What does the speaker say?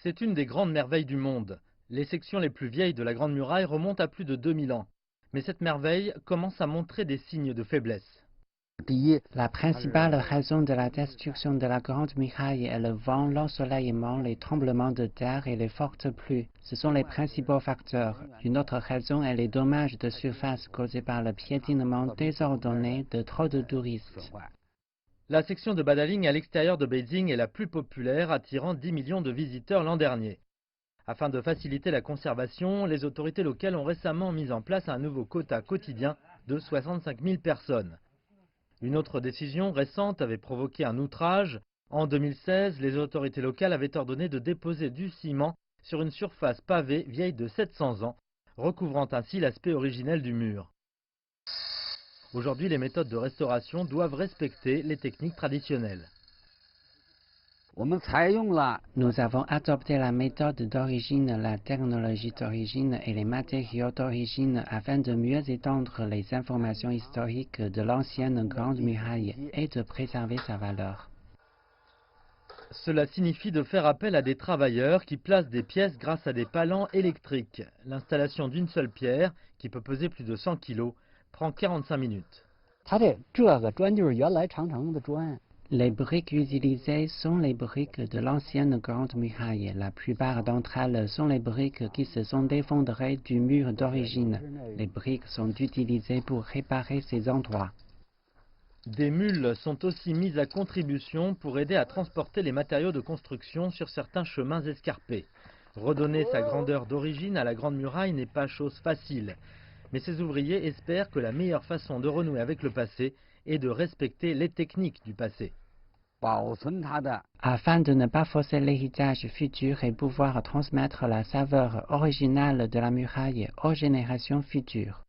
C'est une des grandes merveilles du monde. Les sections les plus vieilles de la Grande Muraille remontent à plus de 2000 ans. Mais cette merveille commence à montrer des signes de faiblesse. La principale raison de la destruction de la Grande Muraille est le vent, l'ensoleillement, les tremblements de terre et les fortes pluies. Ce sont les principaux facteurs. Une autre raison est les dommages de surface causés par le piétinement désordonné de trop de touristes. La section de Badaling à l'extérieur de Beijing est la plus populaire, attirant 10 millions de visiteurs l'an dernier. Afin de faciliter la conservation, les autorités locales ont récemment mis en place un nouveau quota quotidien de 65 000 personnes. Une autre décision récente avait provoqué un outrage. En 2016, les autorités locales avaient ordonné de déposer du ciment sur une surface pavée vieille de 700 ans, recouvrant ainsi l'aspect originel du mur. Aujourd'hui, les méthodes de restauration doivent respecter les techniques traditionnelles. Nous avons adopté la méthode d'origine, la technologie d'origine et les matériaux d'origine afin de mieux étendre les informations historiques de l'ancienne Grande Muraille et de préserver sa valeur. Cela signifie de faire appel à des travailleurs qui placent des pièces grâce à des palans électriques. L'installation d'une seule pierre, qui peut peser plus de 100 kg, prend 45 minutes. Les briques utilisées sont les briques de l'ancienne Grande Muraille. La plupart d'entre elles sont les briques qui se sont effondrées du mur d'origine. Les briques sont utilisées pour réparer ces endroits. Des mules sont aussi mises à contribution pour aider à transporter les matériaux de construction sur certains chemins escarpés. Redonner sa grandeur d'origine à la Grande Muraille n'est pas chose facile. Mais ces ouvriers espèrent que la meilleure façon de renouer avec le passé est de respecter les techniques du passé. Afin de ne pas fausser l'héritage futur et pouvoir transmettre la saveur originale de la muraille aux générations futures.